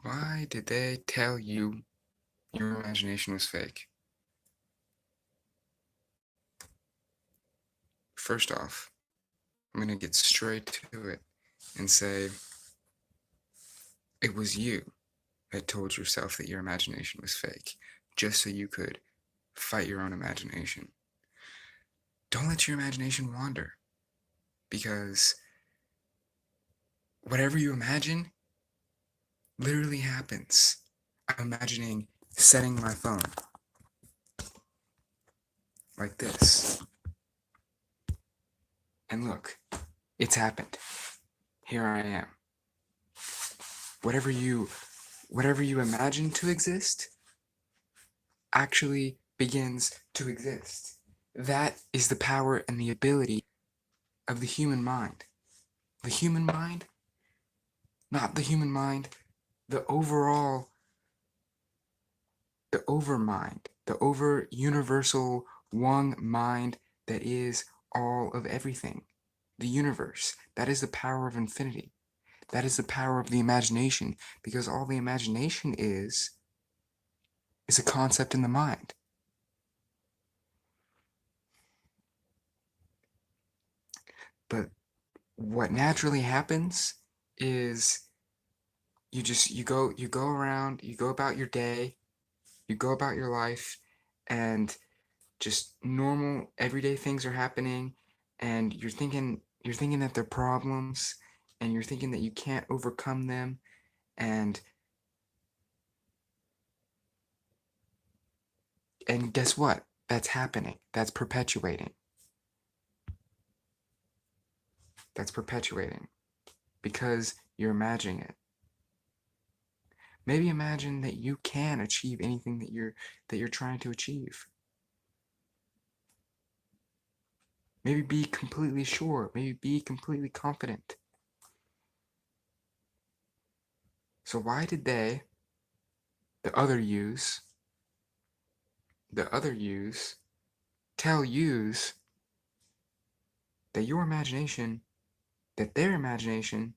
Why did they tell you your imagination was fake? First off, I'm going to get straight to it and say it was you that told yourself that your imagination was fake, just so you could fight your own imagination. Don't let your imagination wander, because whatever you imagine literally happens. I'm imagining setting my phone like this. And look, it's happened. Here I am. Whatever you imagine to exist actually begins to exist. That is the power and the ability of the human mind. The human mind, not the human mind, the overall, the overmind, the over universal one mind that is all of everything. The universe. That is the power of infinity. That is the power of the imagination, because all the imagination is a concept in the mind. But what naturally happens is you go around, you go about your day, you go about your life, and just normal everyday things are happening, and you're thinking that they're problems, and you're thinking that you can't overcome them, and guess what? That's happening. That's perpetuating. That's perpetuating because you're imagining it. Maybe imagine that you can achieve anything that you're trying to achieve. Maybe be completely sure. Maybe be completely confident. So why did they, the other yous, tell yous that your imagination, that their imagination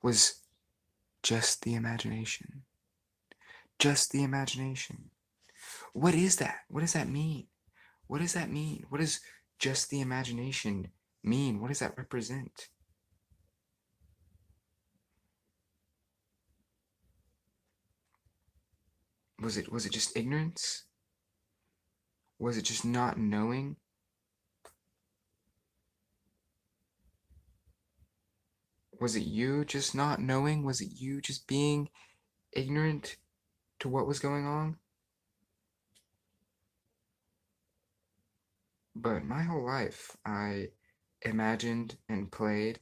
was just the imagination? Just the imagination. What is that? What does that mean? What does that mean? What does just the imagination mean? What does that represent? Was it just ignorance? Was it just not knowing? Was it you just not knowing? Was it you just being ignorant to what was going on? But my whole life, I imagined and played,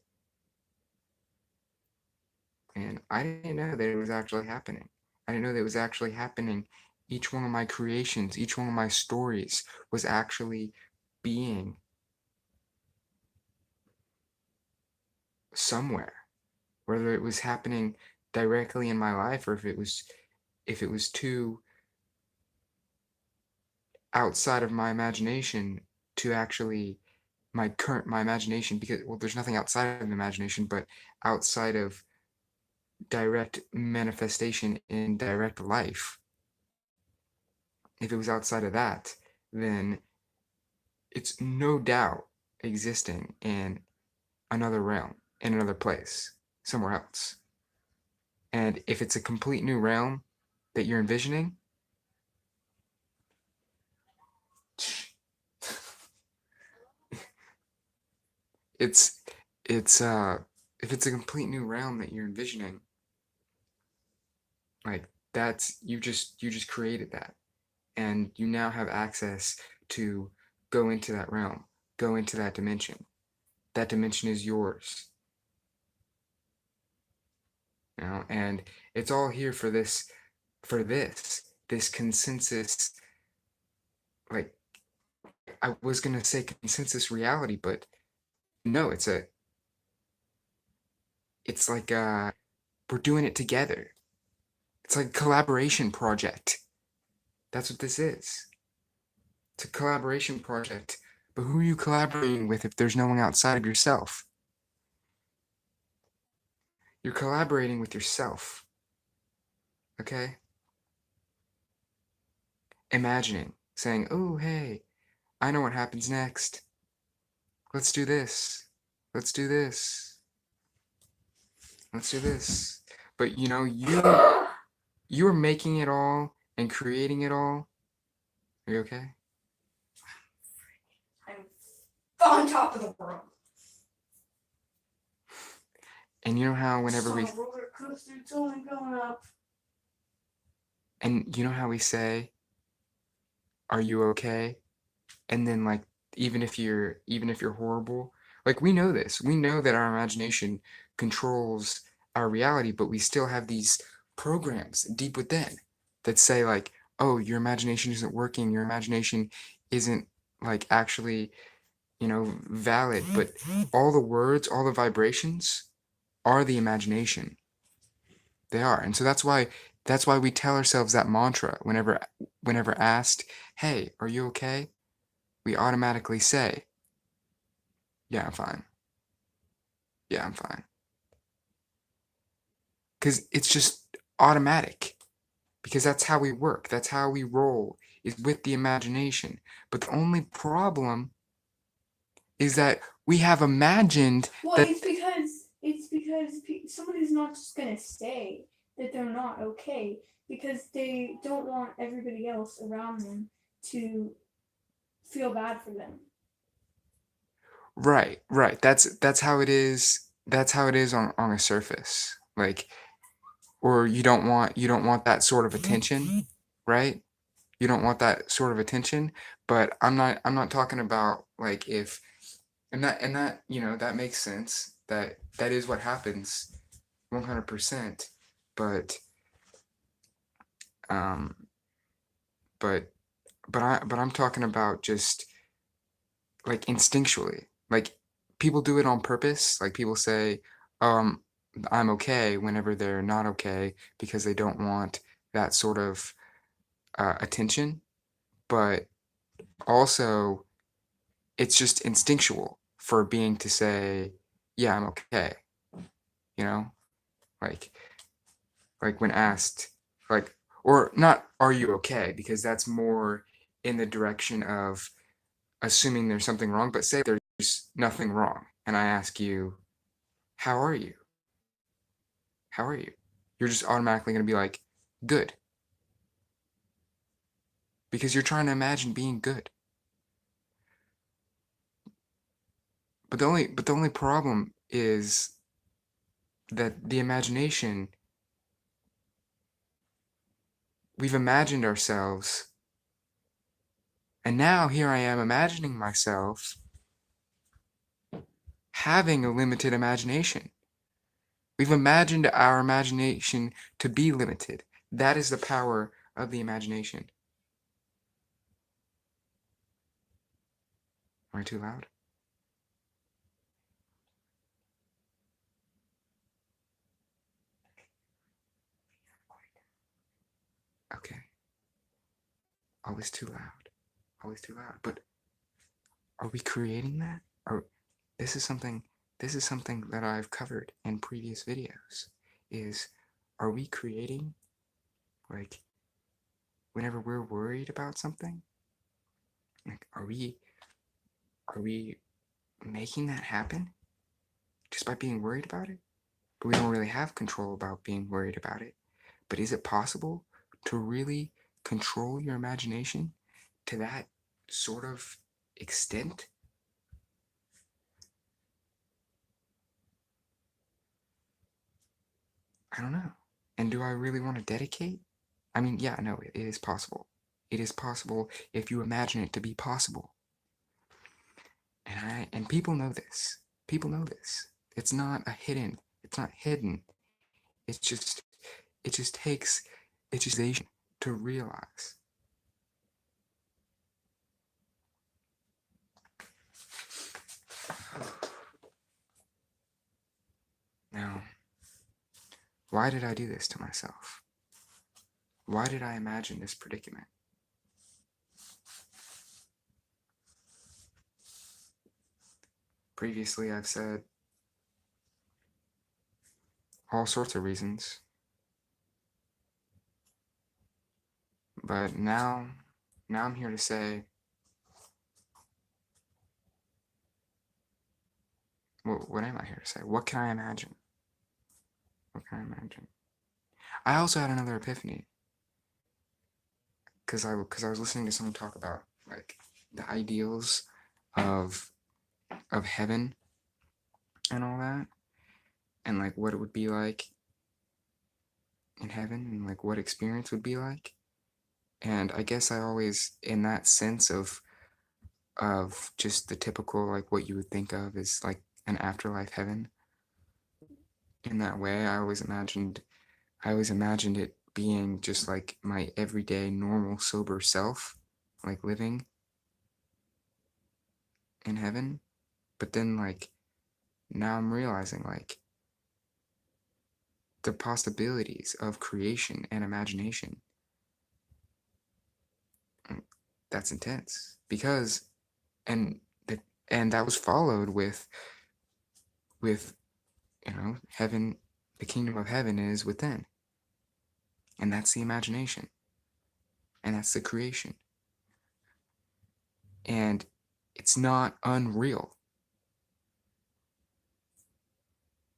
and I didn't know that it was actually happening. I didn't know that it was actually happening. Each one of my creations, each one of my stories was actually being somewhere. Whether it was happening directly in my life, or if it was too outside of my imagination to actually my imagination, because well, there's nothing outside of imagination, but outside of direct manifestation in direct life. If it was outside of that, then it's no doubt existing in another realm, in another place, somewhere else. And if it's a complete new realm that you're envisioning, it's it's if it's a complete new realm that you're envisioning, like that's you just created that, and you now have access to go into that realm, go into that dimension. That dimension is yours, and it's all here for this consensus. Like, I was gonna say consensus reality, but no, it's like we're doing it together. It's like a collaboration project. That's what this is. It's a collaboration project. But who are you collaborating with if there's no one outside of yourself? You're collaborating with yourself. Okay? Imagining, saying, oh, hey, I know what happens next. Let's do this. Let's do this. Let's do this. But you know, you're making it all and creating it all. Are you okay? I'm on top of the world. And you know how whenever It's on we a roller coaster, it's only going up. and you know how we say, "Are you okay?" And then like even if you're horrible, like we know this. We know that our imagination controls our reality, but we still have these programs deep within that say like, "Oh, your imagination isn't working. Your imagination isn't like actually, valid." But all the words, all the vibrations are the imagination. They are. And so that's why we tell ourselves that mantra whenever asked, "Hey, are you okay?" We automatically say, "Yeah, I'm fine. Yeah, I'm fine." Cuz it's just automatic because that's how we work. That's how we roll is with the imagination. But the only problem is that we have imagined Well, that it's because somebody's not just gonna say that they're not okay because they don't want everybody else around them to feel bad for them. right, right. That's how it is. That's how it is on a surface. Like or you don't want that sort of attention, right? You don't want that sort of attention, but I'm not talking about like if and that that makes sense. That is what happens 100%. But um but but I'm talking about just like instinctually. Like people do it on purpose. Like people say, um, I'm okay whenever they're not okay because they don't want that sort of attention. But also, it's just instinctual for a being to say, "Yeah, I'm okay." You know, like when asked, like or not, "Are you okay?" Because that's more in the direction of assuming there's something wrong. But say there's nothing wrong, and I ask you, "How are you? How are you?" You're just automatically going to be like, "Good," because you're trying to imagine being good. But the only problem is that the imagination, we've imagined ourselves, and now here I am imagining myself having a limited imagination. We've imagined our imagination to be limited. That is the power of the imagination. Am I too loud? Okay. Always too loud. Always too loud. But are we creating that? Or this is something this is something that I've covered in previous videos is, are we creating, like, whenever we're worried about something, like are we making that happen just by being worried about it? But we don't really have control about being worried about it. But is it possible to really control your imagination to that sort of extent? I don't know. And do I really want to dedicate? I mean, yeah, no, it is possible. It is possible if you imagine it to be possible. And people know this. People know this. It's not hidden. It's just it just takes it's just to realize. Now, why did I do this to myself? Why did I imagine this predicament? Previously, I've said all sorts of reasons. But now I'm here to say, what am I here to say? What can I imagine? What can I imagine? I also had another epiphany because I was listening to someone talk about like the ideals of of heaven and all that, and like what it would be like in heaven, and like what experience would be like. And I guess I always, in that sense of just the typical like what you would think of as like an afterlife heaven, in that way, I always imagined it being just like my everyday normal sober self, like living in heaven. But then like now I'm realizing like the possibilities of creation and imagination. That's intense because and that and that was followed with heaven, the kingdom of heaven is within, and that's the imagination, and that's the creation, and it's not unreal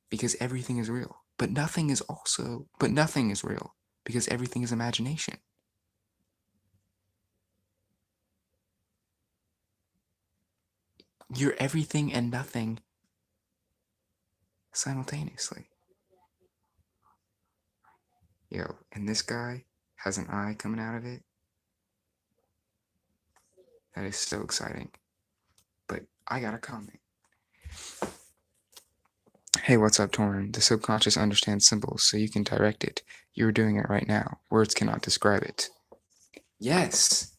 because everything is real, but nothing is real because everything is imagination. You're everything and nothing simultaneously. Yo, and this guy has an eye coming out of it. That is so exciting. But I got a comment. Hey, what's up, Torn? The subconscious understands symbols, so you can direct it. You're doing it right now. Words cannot describe it. Yes,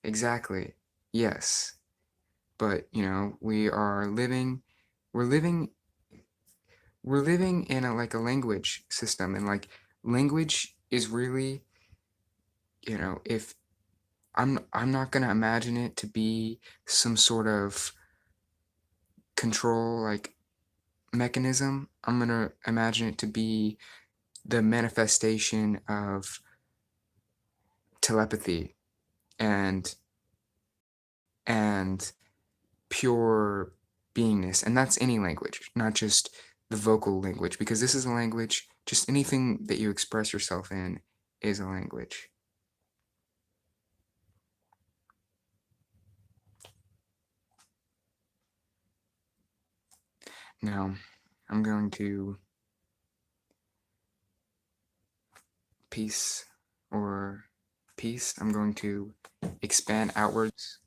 exactly. Yes. But, we're living, we're living in a like a language system, and like language is really, if I'm not gonna imagine it to be some sort of control like mechanism. I'm gonna imagine it to be the manifestation of telepathy and and pure beingness, and that's any language, not just the vocal language, because this is a language. Just anything that you express yourself in is a language. Now, I'm going to peace or peace. I'm going to expand outwards